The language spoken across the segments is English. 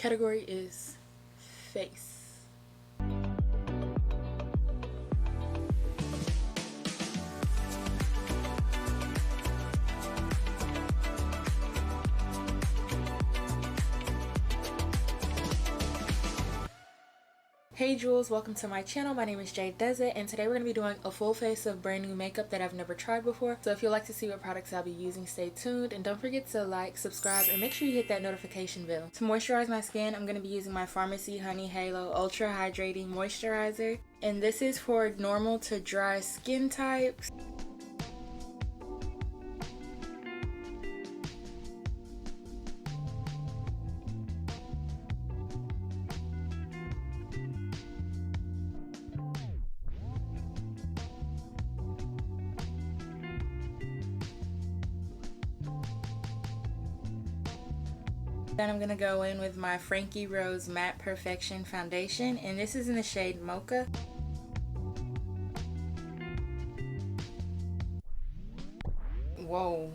category is face. Hey jewels, welcome to my channel. My name is JaiDoesIt, and today we're going to be doing a full face of brand new makeup that I've never tried before. So if you'd like to see what products I'll be using, stay tuned, and don't forget to like, subscribe, and make sure you hit that notification bell. To moisturize my skin, I'm going to be using my Farmacy Honey Halo Ultra Hydrating Moisturizer, and this is for normal to dry skin types. Then I'm going to go in with my Frankie Rose Matte Perfection Foundation, and this is in the shade Mocha. Whoa.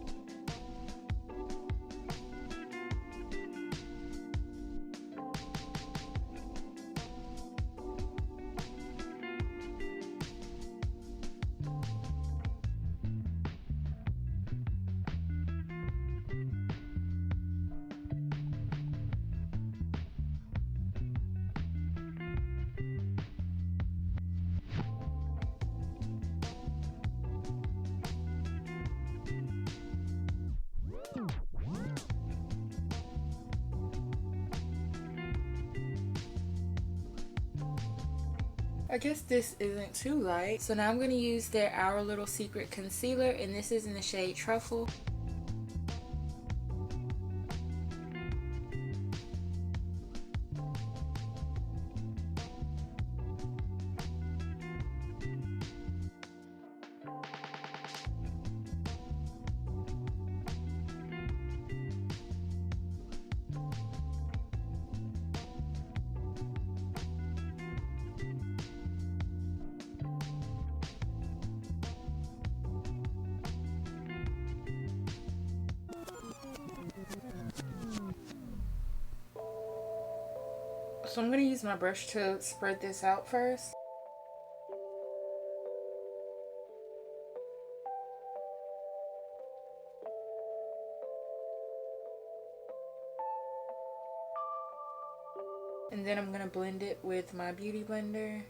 I guess this isn't too light. So now I'm going to use their Our Little Secret Concealer, and this is in the shade Truffle. So I'm going to use my brush to spread this out first. And then I'm going to blend it with my beauty blender.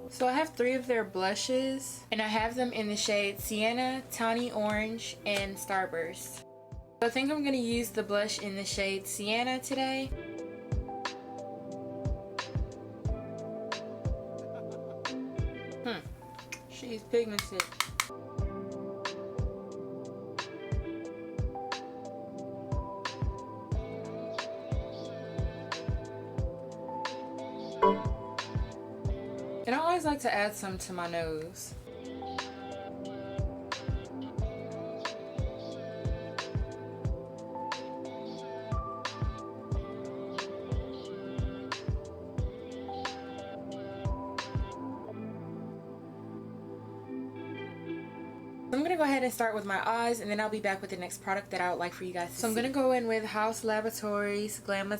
So I have 3 of their blushes, and I have them in the shade Sienna, Tawny Orange, and Starburst. So I think I'm going to use the blush in the shade Sienna today. She's pigmented. And I always like to add some to my nose. I'm going to go ahead and start with my eyes, and then I'll be back with the next product that I would like for you guys to see. So I'm going to go in with Haus Laboratories Glam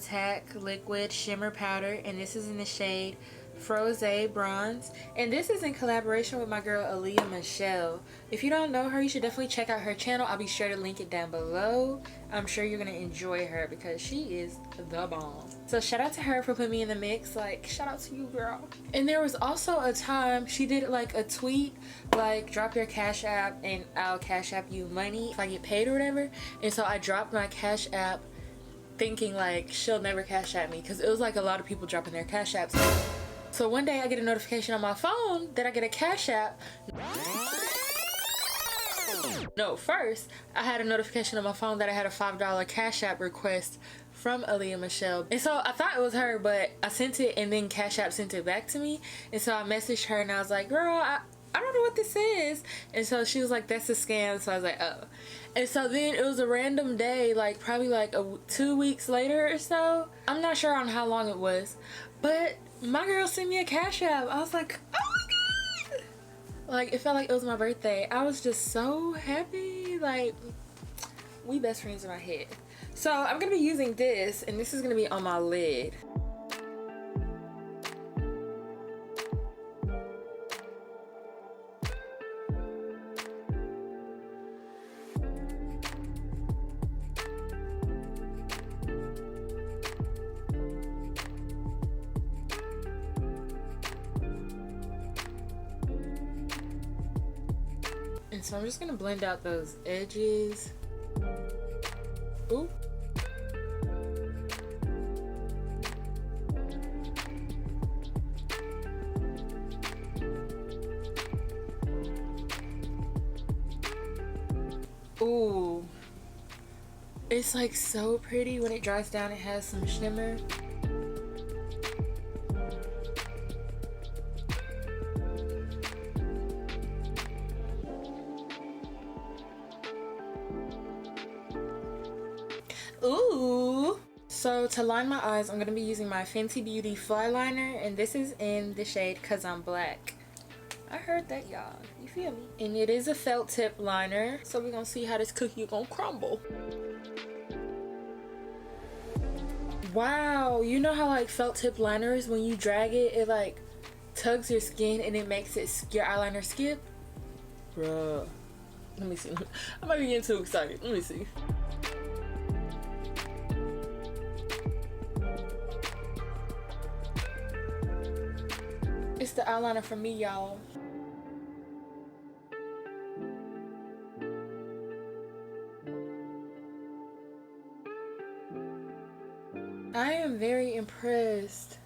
Liquid Shimmer Powder, and this is in the shade Froze Bronze, and this is in collaboration with my girl Aaliyah Michelle. If you don't know her, you should definitely check out her channel. I'll be sure to link it down below. I'm sure you're gonna enjoy her because she is the bomb. So shout out to her for putting me in the mix. Like, shout out to you, girl. And there was also a time she did like a tweet like, drop your Cash App and I'll Cash App you money if I get paid or whatever. And so I dropped my Cash App thinking like she'll never Cash App me, because it was like a lot of people dropping their Cash Apps. So one day I get a notification on my phone that I get a Cash App. No, first I had a notification on my phone that I had a $5 Cash App request from Aaliyah Michelle. And so I thought it was her, but I sent it and then Cash App sent it back to me. And so I messaged her and I was like, girl, I I don't know what this is. And so she was like, that's a scam. So I was like, oh. And so then it was a random day, like probably like 2 weeks later or so. I'm not sure on how long it was, but my girl sent me a Cash App. I was like, oh my God. Like, it felt like it was my birthday. I was just so happy. Like, we best friends in my head. So I'm gonna be using this, and this is gonna be on my lid. And so I'm just gonna blend out those edges. Ooh. Ooh. It's like so pretty. When it dries down, it has some shimmer. Ooh. So to line my eyes, I'm going to be using my Fenty Beauty Flyliner, and this is in the shade Cause I'm Black. I heard that, y'all. You feel me? And it is a felt tip liner, so we're going to see how this cookie is going to crumble. Wow, you know how like felt tip liners, when you drag it, it like tugs your skin and it makes it your eyeliner skip? Bruh. Let me see. I might be getting too excited. Let me see. It's the eyeliner for me, y'all. I am very impressed.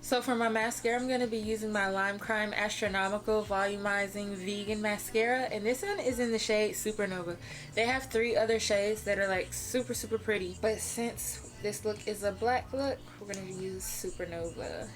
So for my mascara, I'm going to be using my Lime Crime Astronomical Volumizing Vegan Mascara. And this one is in the shade Supernova. They have 3 other shades that are like super, super pretty. But since this look is a black look, we're going to use Supernova.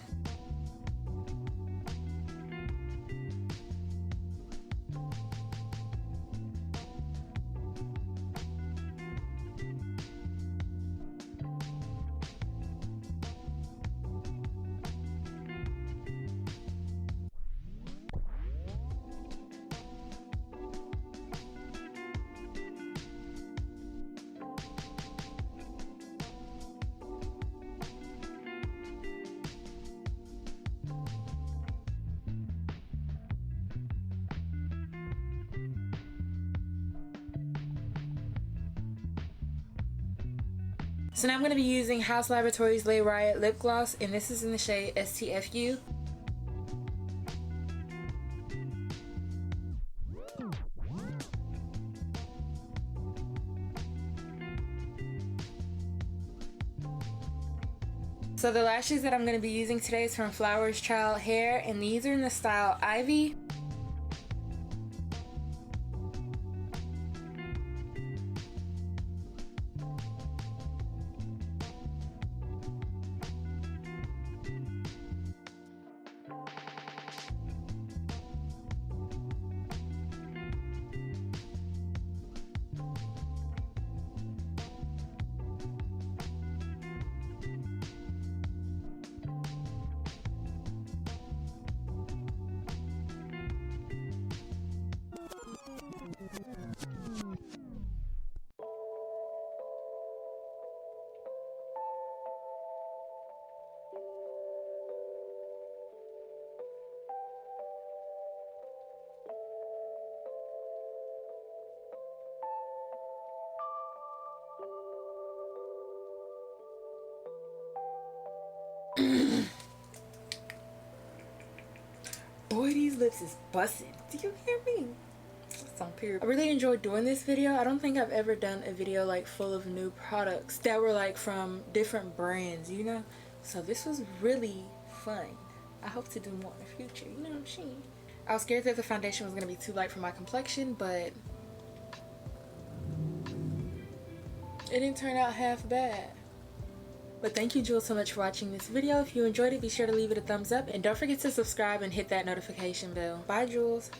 So now I'm going to be using Haus Laboratories Le Riot Lip Gloss, and this is in the shade STFU. So the lashes that I'm going to be using today is from Flowers Child Hair, and these are in the style Ivy. Boy, these lips is busting. Do you hear me? It's on period. I really enjoyed doing this video. I don't think I've ever done a video like full of new products that were like from different brands, you know? So this was really fun. I hope to do more in the future, you know what I'm saying? I was scared that the foundation was going to be too light for my complexion, but it didn't turn out half bad. But thank you, Jules, so much for watching this video. If you enjoyed it, be sure to leave it a thumbs up. And don't forget to subscribe and hit that notification bell. Bye, Jules.